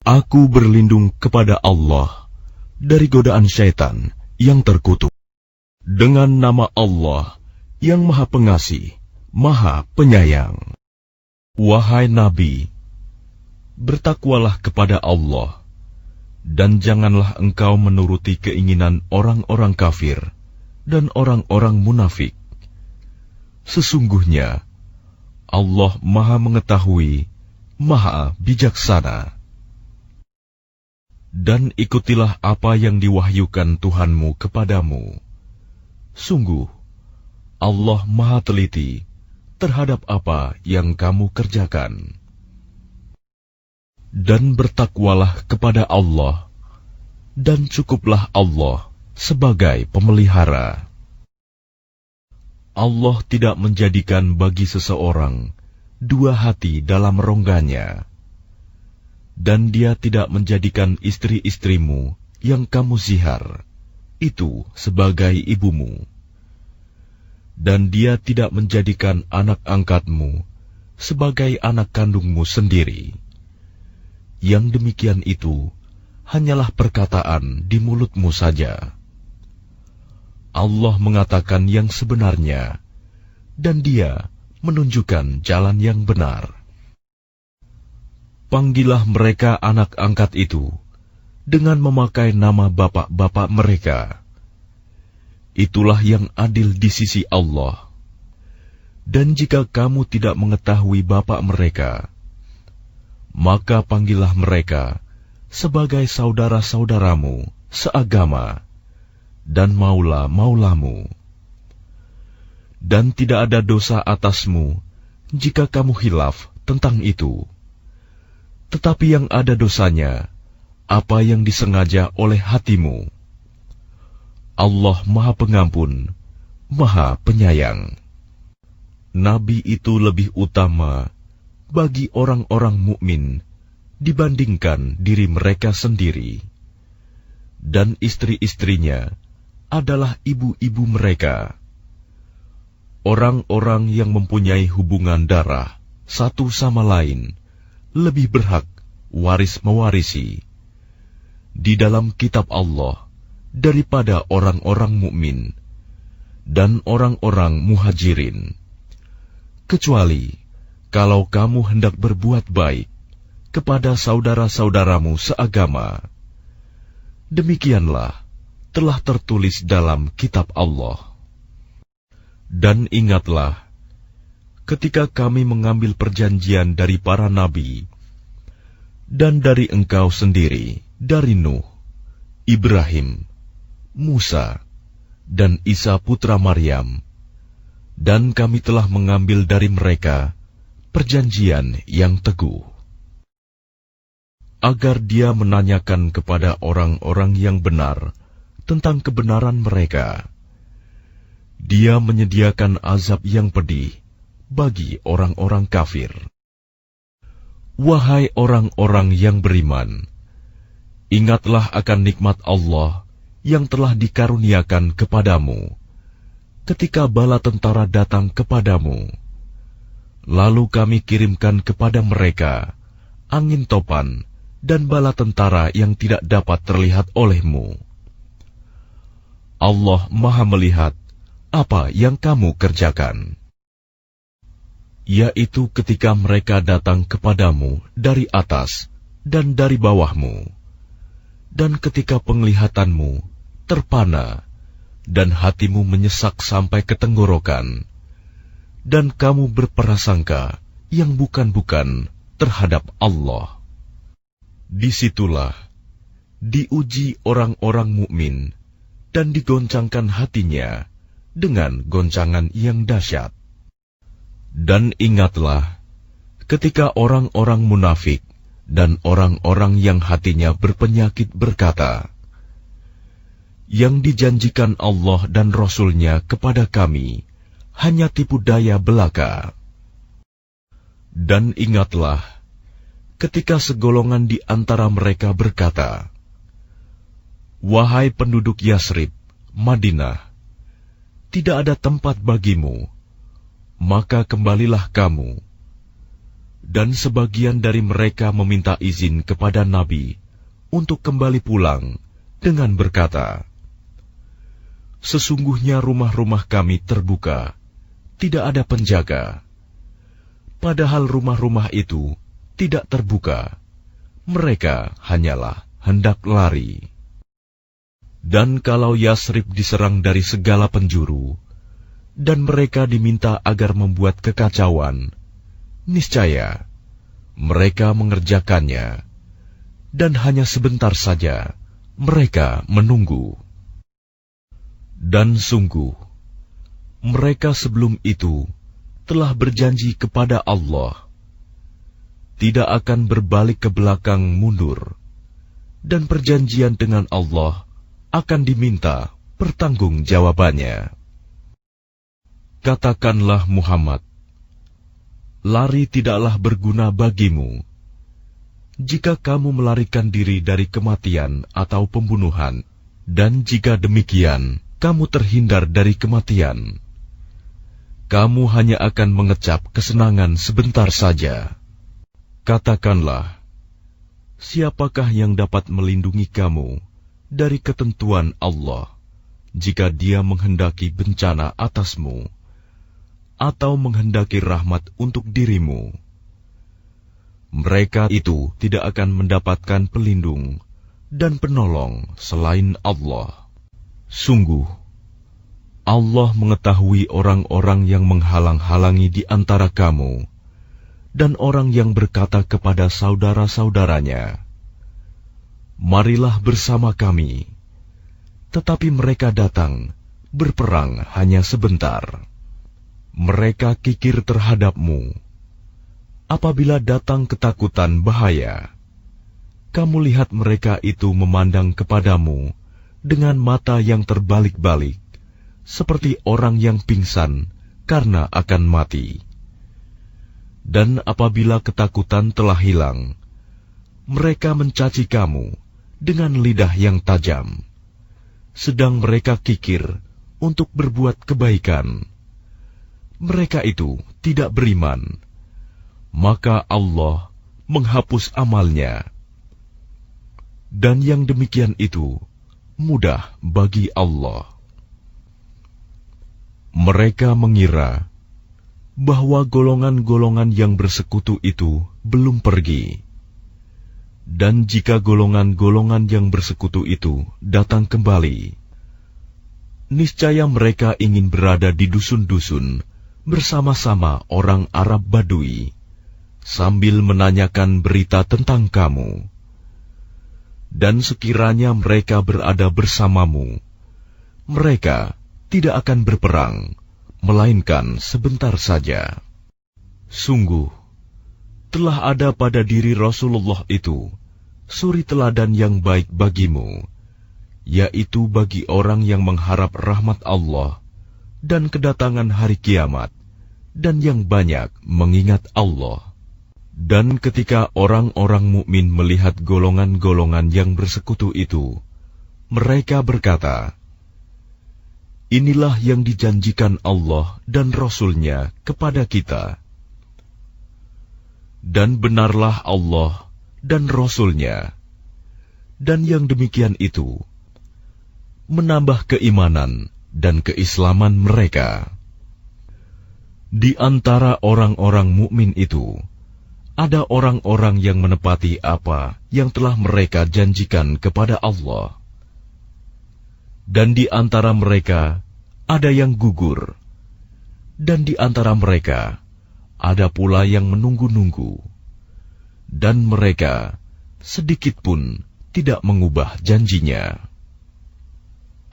Aku berlindung kepada Allah dari godaan syaitan yang terkutuk. Dengan nama Allah yang Maha Pengasih, Maha Penyayang. Wahai Nabi, bertakwalah kepada Allah, dan janganlah engkau menuruti keinginan orang-orang kafir dan orang-orang munafik. Sesungguhnya Allah Maha Mengetahui, Maha Bijaksana. Dan ikutilah apa yang diwahyukan Tuhanmu kepadamu. Sungguh, Allah Maha Teliti terhadap apa yang kamu kerjakan. Dan bertakwalah kepada Allah, dan cukuplah Allah sebagai pemelihara. Allah tidak menjadikan bagi seseorang dua hati dalam rongganya, dan Dia tidak menjadikan istri-istrimu yang kamu zihar itu sebagai ibumu, dan Dia tidak menjadikan anak angkatmu sebagai anak kandungmu sendiri. Yang demikian itu hanyalah perkataan di mulutmu saja. Allah mengatakan yang sebenarnya, dan Dia menunjukkan jalan yang benar. Panggillah mereka anak angkat itu dengan memakai nama bapak-bapak mereka. Itulah yang adil di sisi Allah. Dan jika kamu tidak mengetahui bapak mereka, maka panggillah mereka sebagai saudara-saudaramu seagama dan maula-maulamu. Dan tidak ada dosa atasmu jika kamu khilaf tentang itu. Tetapi yang ada dosanya, apa yang disengaja oleh hatimu. Allah Maha Pengampun, Maha Penyayang. Nabi itu lebih utama bagi orang-orang mukmin dibandingkan diri mereka sendiri, dan istri-istrinya adalah ibu-ibu mereka. Orang-orang yang mempunyai hubungan darah satu sama lain lebih berhak waris mewarisi di dalam kitab Allah daripada orang-orang mukmin dan orang-orang muhajirin, kecuali kalau kamu hendak berbuat baik kepada saudara-saudaramu seagama. Demikianlah telah tertulis dalam kitab Allah. Dan ingatlah, ketika kami mengambil perjanjian dari para nabi, dan dari engkau sendiri, dari Nuh, Ibrahim, Musa, dan Isa putra Maryam, dan kami telah mengambil dari mereka perjanjian yang teguh, agar Dia menanyakan kepada orang-orang yang benar tentang kebenaran mereka. Dia menyediakan azab yang pedih bagi orang-orang kafir. Wahai orang-orang yang beriman, ingatlah akan nikmat Allah yang telah dikaruniakan kepadamu ketika bala tentara datang kepadamu. Lalu kami kirimkan kepada mereka angin topan dan bala tentara yang tidak dapat terlihat olehmu. Allah Maha melihat apa yang kamu kerjakan, yaitu ketika mereka datang kepadamu dari atas dan dari bawahmu, dan ketika penglihatanmu terpana dan hatimu menyesak sampai ke tenggorokan, dan kamu berprasangka yang bukan-bukan terhadap Allah. Disitulah diuji orang-orang mukmin dan digoncangkan hatinya dengan goncangan yang dahsyat. Dan ingatlah ketika orang-orang munafik dan orang-orang yang hatinya berpenyakit berkata, yang dijanjikan Allah dan Rasul-Nya kepada kami hanya tipu daya belaka. Dan ingatlah ketika segolongan di antara mereka berkata, wahai penduduk Yasrib, Madinah, tidak ada tempat bagimu, maka kembalilah kamu. Dan sebagian dari mereka meminta izin kepada Nabi untuk kembali pulang dengan berkata, "Sesungguhnya rumah-rumah kami terbuka, tidak ada penjaga." Padahal rumah-rumah itu tidak terbuka, mereka hanyalah hendak lari. Dan kalau Yasrib diserang dari segala penjuru, dan mereka diminta agar membuat kekacauan, niscaya mereka mengerjakannya, dan hanya sebentar saja mereka menunggu. Dan sungguh, mereka sebelum itu telah berjanji kepada Allah, tidak akan berbalik ke belakang mundur, dan perjanjian dengan Allah akan diminta pertanggungjawabannya. Katakanlah Muhammad, lari tidaklah berguna bagimu. Jika kamu melarikan diri dari kematian atau pembunuhan, dan jika demikian kamu terhindar dari kematian, kamu hanya akan mengecap kesenangan sebentar saja. Katakanlah, siapakah yang dapat melindungi kamu dari ketentuan Allah jika Dia menghendaki bencana atasmu atau menghendaki rahmat untuk dirimu? Mereka itu tidak akan mendapatkan pelindung dan penolong selain Allah. Sungguh, Allah mengetahui orang-orang yang menghalang-halangi di antara kamu dan orang yang berkata kepada saudara-saudaranya, "Marilah bersama kami," tetapi mereka datang berperang hanya sebentar. Mereka kikir terhadapmu. Apabila datang ketakutan bahaya, kamu lihat mereka itu memandang kepadamu dengan mata yang terbalik-balik, seperti orang yang pingsan karena akan mati. Dan apabila ketakutan telah hilang, mereka mencaci kamu dengan lidah yang tajam, sedang mereka kikir untuk berbuat kebaikan. Mereka itu tidak beriman, maka Allah menghapus amalnya. Dan yang demikian itu mudah bagi Allah. Mereka mengira bahwa golongan-golongan yang bersekutu itu belum pergi. Dan jika golongan-golongan yang bersekutu itu datang kembali, niscaya mereka ingin berada di dusun-dusun bersama-sama orang Arab Badui, sambil menanyakan berita tentang kamu. Dan sekiranya mereka berada bersamamu, mereka tidak akan berperang, melainkan sebentar saja. Sungguh, telah ada pada diri Rasulullah itu suri teladan yang baik bagimu, yaitu bagi orang yang mengharap rahmat Allah dan kedatangan hari kiamat, dan yang banyak mengingat Allah. Dan ketika orang-orang mukmin melihat golongan-golongan yang bersekutu itu, mereka berkata, "Inilah yang dijanjikan Allah dan Rasul-Nya kepada kita." Dan benarlah Allah dan Rasul-Nya, dan yang demikian itu menambah keimanan dan keislaman mereka. Di antara orang-orang mukmin itu ada orang-orang yang menepati apa yang telah mereka janjikan kepada Allah. Dan di antara mereka ada yang gugur, dan di antara mereka ada pula yang menunggu-nunggu, dan mereka sedikit pun tidak mengubah janjinya,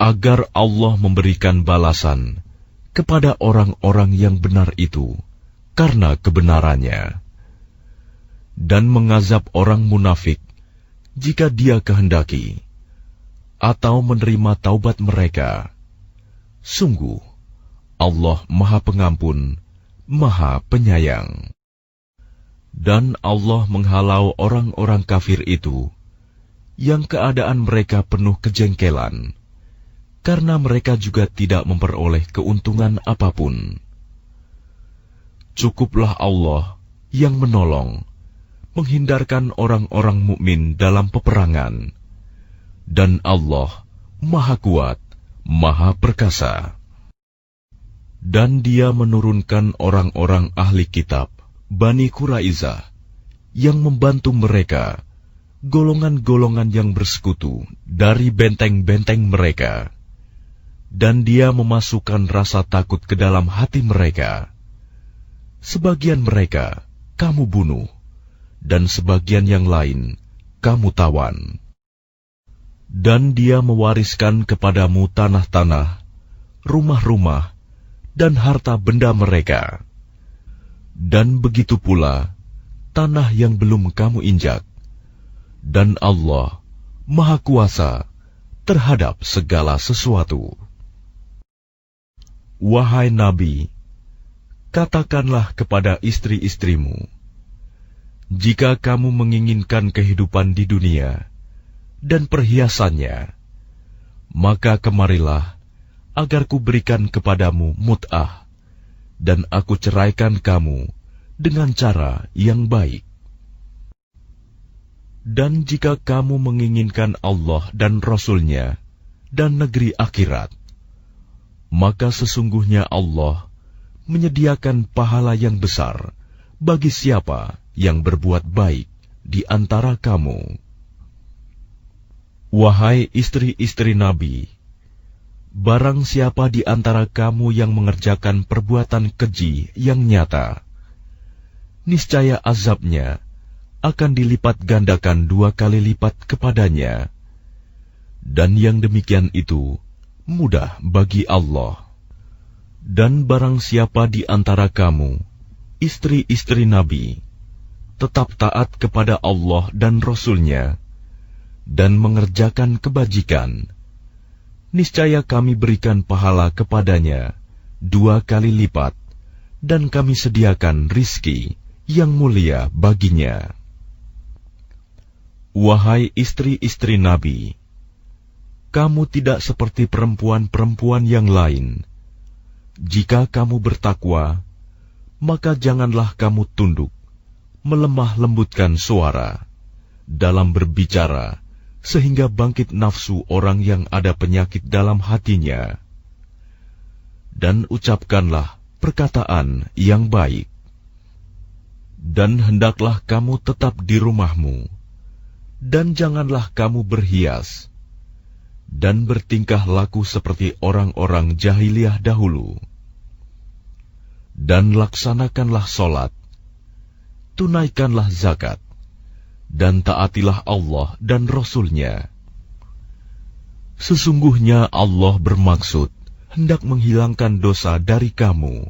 agar Allah memberikan balasan kepada orang-orang yang benar itu karena kebenarannya, dan mengazab orang munafik jika Dia kehendaki, atau menerima taubat mereka. Sungguh, Allah Maha Pengampun, Maha Penyayang. Dan Allah menghalau orang-orang kafir itu, yang keadaan mereka penuh kejengkelan, karena mereka juga tidak memperoleh keuntungan apapun. Cukuplah Allah yang menolong, menghindarkan orang-orang mukmin dalam peperangan. Dan Allah Maha Kuat, Maha Perkasa. Dan Dia menurunkan orang-orang ahli kitab, Bani Quraizah, yang membantu mereka, golongan-golongan yang bersekutu dari benteng-benteng mereka. Dan Dia memasukkan rasa takut ke dalam hati mereka. Sebagian mereka kamu bunuh, dan sebagian yang lain kamu tawan. Dan Dia mewariskan kepadamu tanah-tanah, rumah-rumah, dan harta benda mereka. Dan begitu pula tanah yang belum kamu injak. Dan Allah Maha Kuasa terhadap segala sesuatu. Wahai Nabi, katakanlah kepada istri-istrimu, jika kamu menginginkan kehidupan di dunia dan perhiasannya, maka kemarilah agar kuberikan kepadamu mut'ah, dan aku ceraikan kamu dengan cara yang baik. Dan jika kamu menginginkan Allah dan Rasul-Nya dan negeri akhirat, maka sesungguhnya Allah menyediakan pahala yang besar bagi siapa yang berbuat baik di antara kamu. Wahai istri-istri Nabi, barang siapa di antara kamu yang mengerjakan perbuatan keji yang nyata, niscaya azabnya akan dilipat gandakan 2 kali lipat kepadanya. Dan yang demikian itu mudah bagi Allah. Dan barang siapa di antara kamu, istri-istri Nabi, tetap taat kepada Allah dan Rasul-Nya, dan mengerjakan kebajikan, niscaya kami berikan pahala kepadanya 2 kali lipat, dan kami sediakan rizki yang mulia baginya. Wahai istri-istri Nabi, kamu tidak seperti perempuan-perempuan yang lain. Jika kamu bertakwa, maka janganlah kamu tunduk, melemah lembutkan suara dalam berbicara, sehingga bangkit nafsu orang yang ada penyakit dalam hatinya. Dan ucapkanlah perkataan yang baik. Dan hendaklah kamu tetap di rumahmu, dan janganlah kamu berhias, dan bertingkah laku seperti orang-orang jahiliyah dahulu. Dan laksanakanlah solat, tunaikanlah zakat, dan taatilah Allah dan Rasul-Nya. Sesungguhnya Allah bermaksud hendak menghilangkan dosa dari kamu,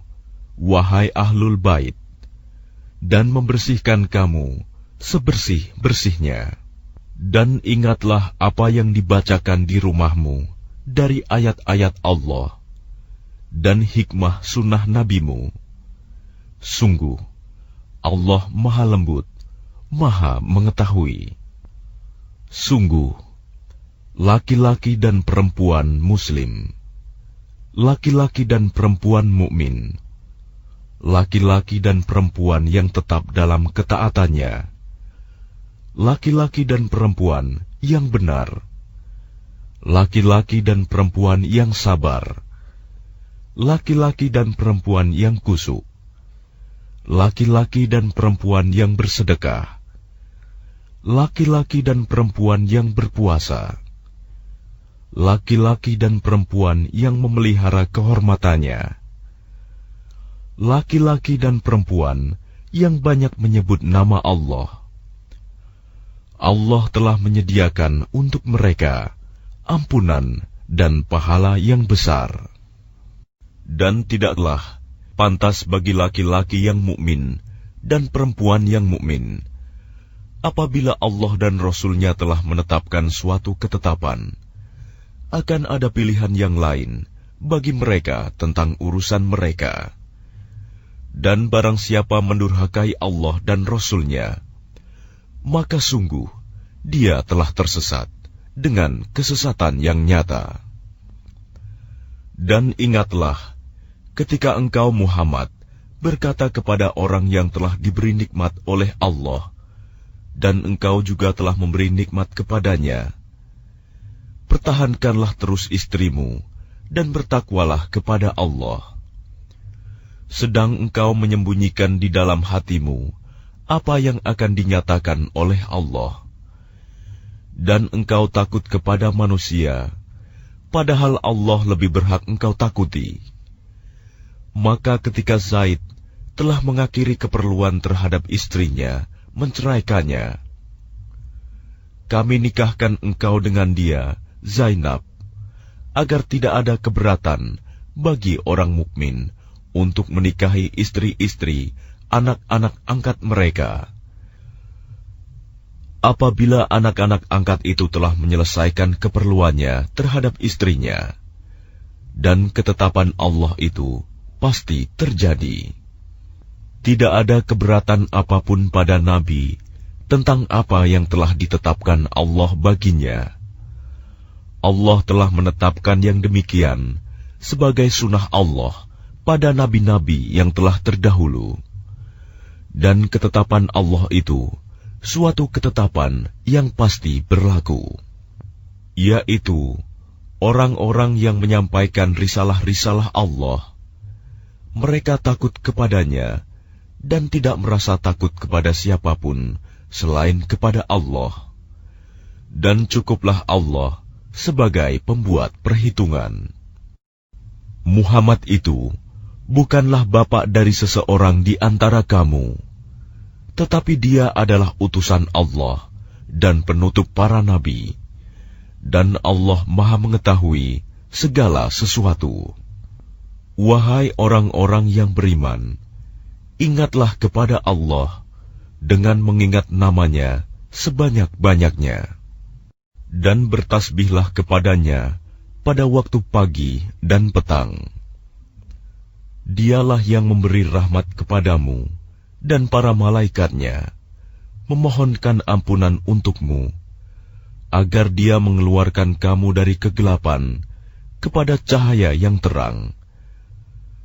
wahai ahlul bait, dan membersihkan kamu sebersih-bersihnya. Dan ingatlah apa yang dibacakan di rumahmu dari ayat-ayat Allah dan hikmah sunnah nabimu. Sungguh, Allah Maha Lembut, Maha Mengetahui. Sungguh, laki-laki dan perempuan Muslim, laki-laki dan perempuan mukmin, laki-laki dan perempuan yang tetap dalam ketaatannya, laki-laki dan perempuan yang benar, laki-laki dan perempuan yang sabar, laki-laki dan perempuan yang kusuk, laki-laki dan perempuan yang bersedekah, laki-laki dan perempuan yang berpuasa, laki-laki dan perempuan yang memelihara kehormatannya, laki-laki dan perempuan yang banyak menyebut nama Allah. Allah telah menyediakan untuk mereka ampunan dan pahala yang besar. Dan tidaklah pantas bagi laki-laki yang mukmin dan perempuan yang mukmin, apabila Allah dan Rasul-Nya telah menetapkan suatu ketetapan, akan ada pilihan yang lain bagi mereka tentang urusan mereka. Dan barang siapa mendurhakai Allah dan Rasul-Nya, maka sungguh dia telah tersesat dengan kesesatan yang nyata. Dan ingatlah ketika engkau Muhammad berkata kepada orang yang telah diberi nikmat oleh Allah, dan engkau juga telah memberi nikmat kepadanya, pertahankanlah terus istrimu, dan bertakwalah kepada Allah. Sedang engkau menyembunyikan di dalam hatimu apa yang akan dinyatakan oleh Allah, dan engkau takut kepada manusia, padahal Allah lebih berhak engkau takuti. Maka ketika Zaid telah mengakhiri keperluan terhadap istrinya, menceraikannya, kami nikahkan engkau dengan dia, Zainab, agar tidak ada keberatan bagi orang mukmin untuk menikahi istri-istri anak-anak angkat mereka. Apabila anak-anak angkat itu telah menyelesaikan keperluannya terhadap istrinya, dan ketetapan Allah itu pasti terjadi. Tidak ada keberatan apapun pada Nabi tentang apa yang telah ditetapkan Allah baginya. Allah telah menetapkan yang demikian sebagai sunnah Allah pada nabi-nabi yang telah terdahulu. Dan ketetapan Allah itu suatu ketetapan yang pasti berlaku, yaitu orang-orang yang menyampaikan risalah-risalah Allah. Mereka takut kepadanya dan tidak merasa takut kepada siapapun selain kepada Allah. Dan cukuplah Allah sebagai pembuat perhitungan. Muhammad itu bukanlah bapa dari seseorang di antara kamu, tetapi dia adalah utusan Allah dan penutup para nabi, dan Allah Maha Mengetahui segala sesuatu. Wahai orang-orang yang beriman, ingatlah kepada Allah dengan mengingat namanya sebanyak-banyaknya, dan bertasbihlah kepadanya pada waktu pagi dan petang. Dialah yang memberi rahmat kepadamu dan para malaikatnya, memohonkan ampunan untukmu, agar dia mengeluarkan kamu dari kegelapan kepada cahaya yang terang.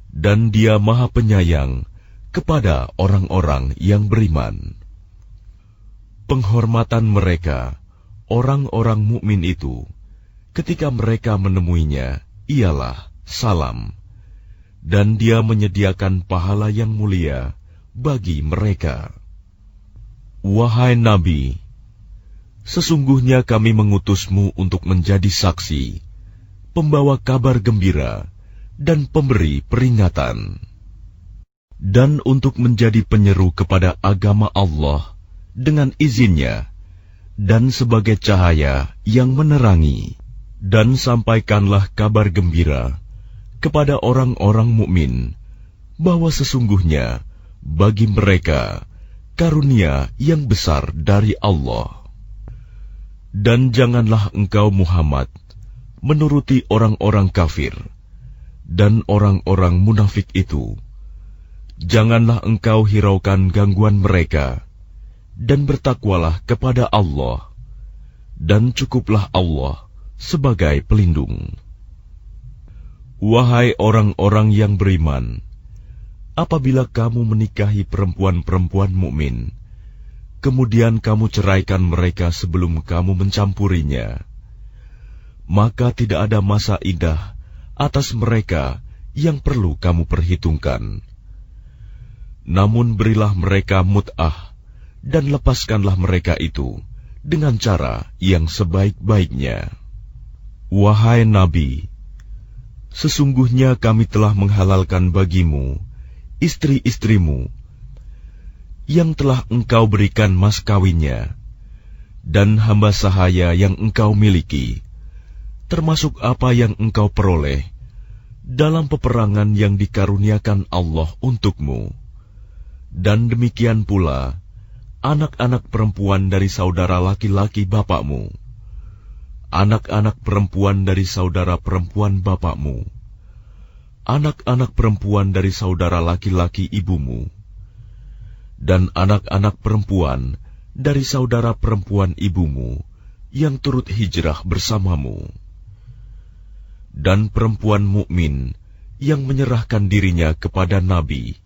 Dan dia Maha Penyayang kepada orang-orang yang beriman. Penghormatan mereka, orang-orang mukmin itu, ketika mereka menemuinya, ialah salam, dan dia menyediakan pahala yang mulia bagi mereka. Wahai Nabi, sesungguhnya kami mengutusmu untuk menjadi saksi, pembawa kabar gembira, dan pemberi peringatan, dan untuk menjadi penyeru kepada agama Allah dengan izinnya, dan sebagai cahaya yang menerangi. Dan sampaikanlah kabar gembira kepada orang-orang mukmin bahwa sesungguhnya bagi mereka karunia yang besar dari Allah. Dan janganlah engkau Muhammad menuruti orang-orang kafir dan orang-orang munafik itu. Janganlah engkau hiraukan gangguan mereka, dan bertakwalah kepada Allah, dan cukuplah Allah sebagai pelindung. Wahai orang-orang yang beriman, apabila kamu menikahi perempuan-perempuan mukmin, kemudian kamu ceraikan mereka sebelum kamu mencampurinya, maka tidak ada masa iddah atas mereka yang perlu kamu perhitungkan. Namun berilah mereka mut'ah, dan lepaskanlah mereka itu dengan cara yang sebaik-baiknya. Wahai Nabi, sesungguhnya kami telah menghalalkan bagimu istri-istrimu yang telah engkau berikan mas kawinnya, dan hamba sahaya yang engkau miliki, termasuk apa yang engkau peroleh dalam peperangan yang dikaruniakan Allah untukmu. Dan demikian pula anak-anak perempuan dari saudara laki-laki bapakmu, anak-anak perempuan dari saudara perempuan bapakmu, anak-anak perempuan dari saudara laki-laki ibumu, dan anak-anak perempuan dari saudara perempuan ibumu yang turut hijrah bersamamu, dan perempuan mukmin yang menyerahkan dirinya kepada Nabi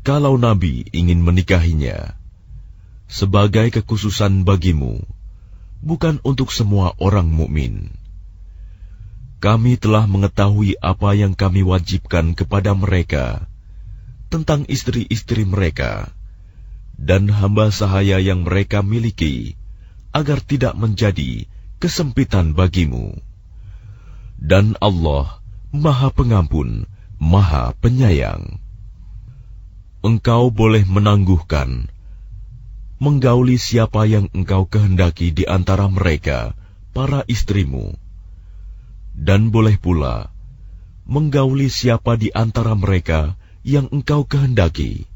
kalau Nabi ingin menikahinya, sebagai kekhususan bagimu, bukan untuk semua orang mukmin. Kami telah mengetahui apa yang kami wajibkan kepada mereka tentang istri-istri mereka dan hamba sahaya yang mereka miliki, agar tidak menjadi kesempitan bagimu. Dan Allah Maha Pengampun, Maha Penyayang. Engkau boleh menangguhkan, menggauli siapa yang engkau kehendaki di antara mereka, para istrimu, dan boleh pula menggauli siapa di antara mereka yang engkau kehendaki,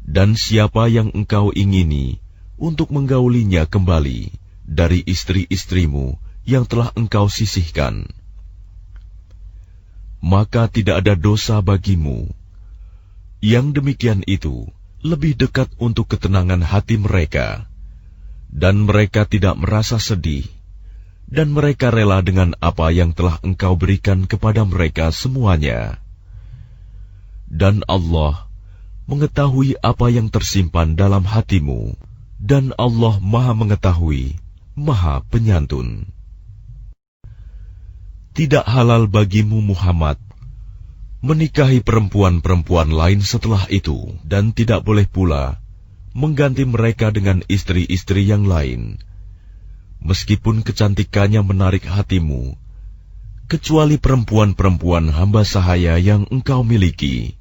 dan siapa yang engkau ingini untuk menggaulinya kembali dari istri-istrimu yang telah engkau sisihkan. Maka tidak ada dosa bagimu. Yang demikian itu lebih dekat untuk ketenangan hati mereka, dan mereka tidak merasa sedih, dan mereka rela dengan apa yang telah engkau berikan kepada mereka semuanya. Dan Allah mengetahui apa yang tersimpan dalam hatimu, dan Allah Maha Mengetahui, Maha Penyantun. Tidak halal bagimu Muhammad menikahi perempuan-perempuan lain setelah itu, dan tidak boleh pula mengganti mereka dengan istri-istri yang lain, meskipun kecantikannya menarik hatimu, kecuali perempuan-perempuan hamba sahaya yang engkau miliki,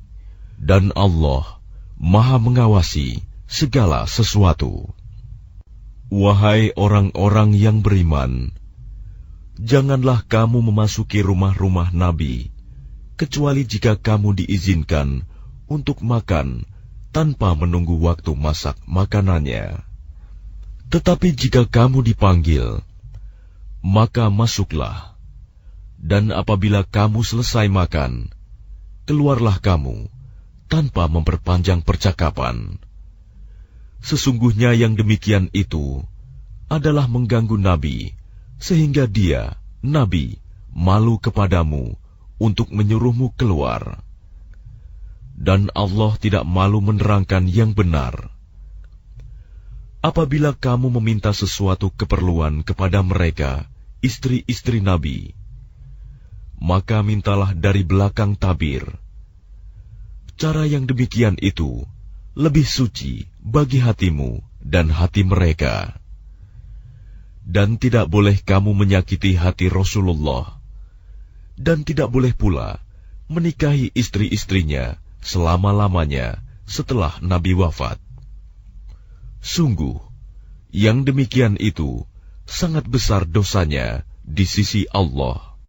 dan Allah Maha Mengawasi segala sesuatu. Wahai orang-orang yang beriman, janganlah kamu memasuki rumah-rumah Nabi, kecuali jika kamu diizinkan untuk makan tanpa menunggu waktu masak makanannya. Tetapi jika kamu dipanggil, maka masuklah, dan apabila kamu selesai makan, keluarlah kamu tanpa memperpanjang percakapan. Sesungguhnya yang demikian itu adalah mengganggu Nabi, sehingga dia, Nabi, malu kepadamu untuk menyuruhmu keluar. Dan Allah tidak malu menerangkan yang benar. Apabila kamu meminta sesuatu keperluan kepada mereka, istri-istri Nabi, maka mintalah dari belakang tabir. Cara yang demikian itu lebih suci bagi hatimu dan hati mereka. Dan tidak boleh kamu menyakiti hati Rasulullah, dan tidak boleh pula menikahi istri-istrinya selama-lamanya setelah Nabi wafat. Sungguh, yang demikian itu sangat besar dosanya di sisi Allah.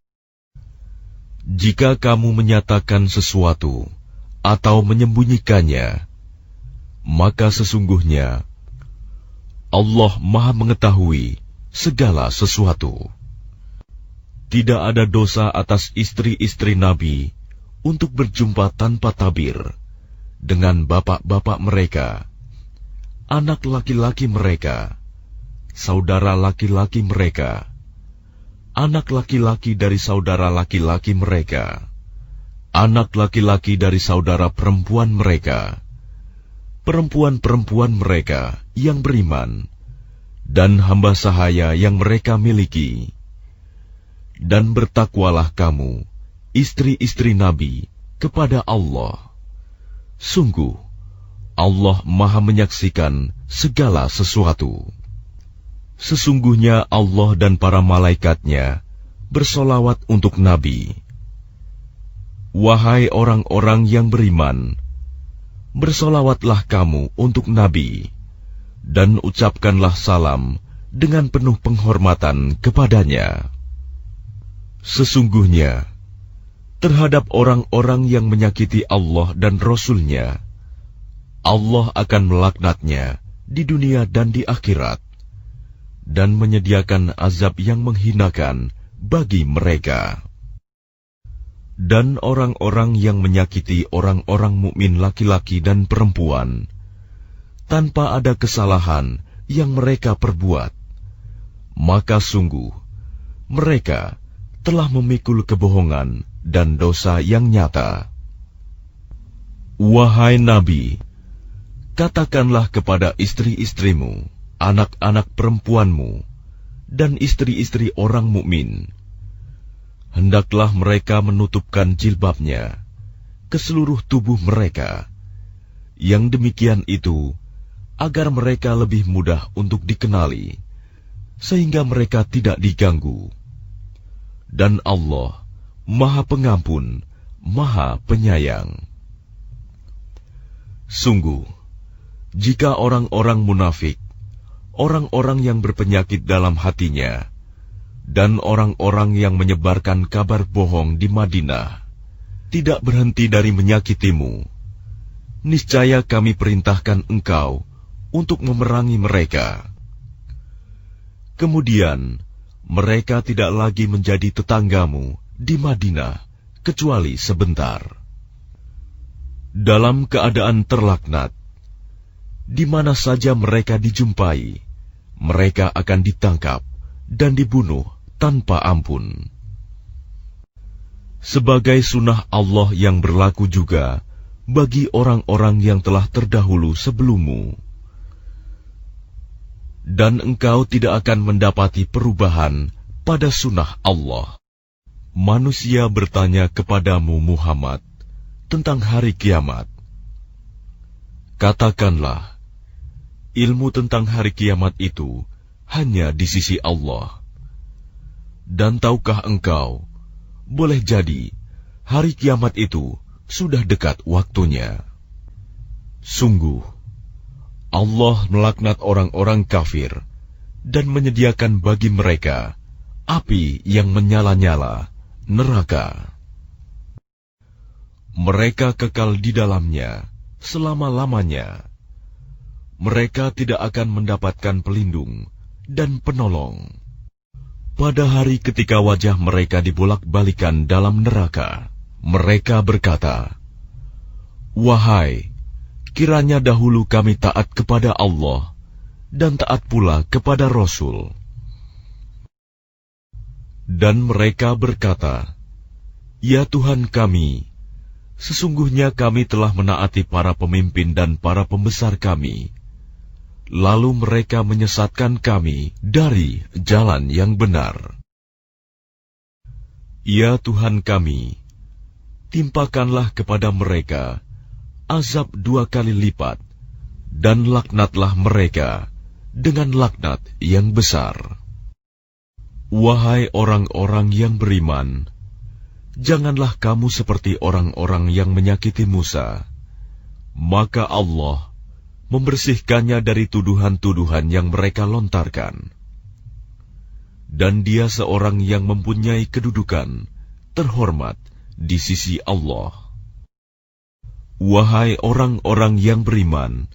Jika kamu menyatakan sesuatu atau menyembunyikannya, maka sesungguhnya Allah Maha Mengetahui segala sesuatu. Tidak ada dosa atas istri-istri Nabi untuk berjumpa tanpa tabir dengan bapak-bapak mereka, anak laki-laki mereka, saudara laki-laki mereka, anak laki-laki dari saudara laki-laki mereka, anak laki-laki dari saudara perempuan mereka, perempuan-perempuan mereka yang beriman, dan hamba sahaya yang mereka miliki. Dan bertakwalah kamu, istri-istri Nabi, kepada Allah. Sungguh, Allah Maha menyaksikan segala sesuatu. Sesungguhnya Allah dan para malaikatnya bersolawat untuk Nabi. Wahai orang-orang yang beriman, bersolawatlah kamu untuk Nabi, dan ucapkanlah salam dengan penuh penghormatan kepadanya. Sesungguhnya, terhadap orang-orang yang menyakiti Allah dan Rasul-Nya, Allah akan melaknatnya di dunia dan di akhirat, dan menyediakan azab yang menghinakan bagi mereka. Dan orang-orang yang menyakiti orang-orang mukmin laki-laki dan perempuan, tanpa ada kesalahan yang mereka perbuat, maka sungguh mereka telah memikul kebohongan dan dosa yang nyata. Wahai Nabi, katakanlah kepada istri-istrimu, anak-anak perempuanmu, dan istri-istri orang mukmin, hendaklah mereka menutupkan jilbabnya ke seluruh tubuh mereka. Yang demikian itu agar mereka lebih mudah untuk dikenali, sehingga mereka tidak diganggu. Dan Allah Maha Pengampun, Maha Penyayang. Sungguh, jika orang-orang munafik, orang-orang yang berpenyakit dalam hatinya, dan orang-orang yang menyebarkan kabar bohong di Madinah, tidak berhenti dari menyakitimu, niscaya kami perintahkan engkau untuk memerangi mereka. Kemudian, mereka tidak lagi menjadi tetanggamu di Madinah, kecuali sebentar. Dalam keadaan terlaknat, di mana saja mereka dijumpai, mereka akan ditangkap dan dibunuh tanpa ampun. Sebagai sunnah Allah yang berlaku juga bagi orang-orang yang telah terdahulu sebelummu. Dan engkau tidak akan mendapati perubahan pada sunnah Allah. Manusia bertanya kepadamu Muhammad tentang hari kiamat. Katakanlah, ilmu tentang hari kiamat itu hanya di sisi Allah. Dan tahukah engkau, boleh jadi hari kiamat itu sudah dekat waktunya. Sungguh, Allah melaknat orang-orang kafir dan menyediakan bagi mereka api yang menyala-nyala, neraka. Mereka kekal di dalamnya selama-lamanya. Mereka tidak akan mendapatkan pelindung dan penolong. Pada hari ketika wajah mereka dibolak-balikan dalam neraka, mereka berkata, "Wahai, kiranya dahulu kami taat kepada Allah dan taat pula kepada Rasul." Dan mereka berkata, "Ya Tuhan kami, sesungguhnya kami telah menaati para pemimpin dan para pembesar kami, lalu mereka menyesatkan kami dari jalan yang benar. Ya Tuhan kami, timpakanlah kepada mereka azab 2 kali lipat, dan laknatlah mereka dengan laknat yang besar." Wahai orang-orang yang beriman, janganlah kamu seperti orang-orang yang menyakiti Musa. Maka Allah membersihkannya dari tuduhan-tuduhan yang mereka lontarkan. Dan dia seorang yang mempunyai kedudukan terhormat di sisi Allah. Wahai orang-orang yang beriman,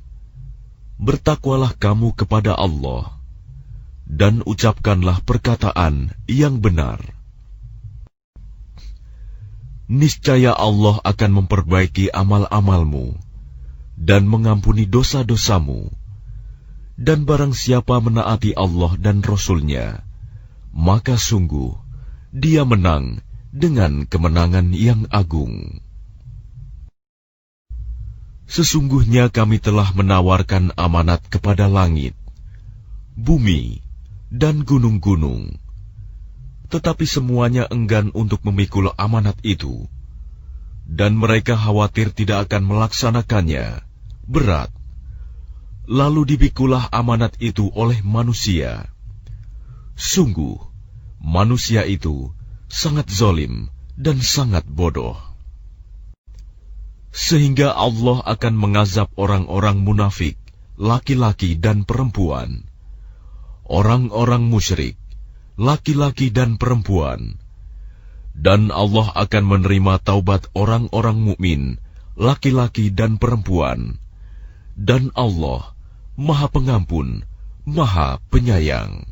bertakwalah kamu kepada Allah, dan ucapkanlah perkataan yang benar. Niscaya Allah akan memperbaiki amal-amalmu dan mengampuni dosa-dosamu. Dan barang siapa menaati Allah dan Rasul-Nya, maka sungguh dia menang dengan kemenangan yang agung. Sesungguhnya kami telah menawarkan amanat kepada langit, bumi, dan gunung-gunung, tetapi semuanya enggan untuk memikul amanat itu, dan mereka khawatir tidak akan melaksanakannya, berat. Lalu dipikulah amanat itu oleh manusia. Sungguh, manusia itu sangat zalim dan sangat bodoh. Sehingga Allah akan mengazab orang-orang munafik, laki-laki dan perempuan, orang-orang musyrik, laki-laki dan perempuan, dan Allah akan menerima taubat orang-orang mukmin, laki-laki dan perempuan, dan Allah Maha Pengampun, Maha Penyayang.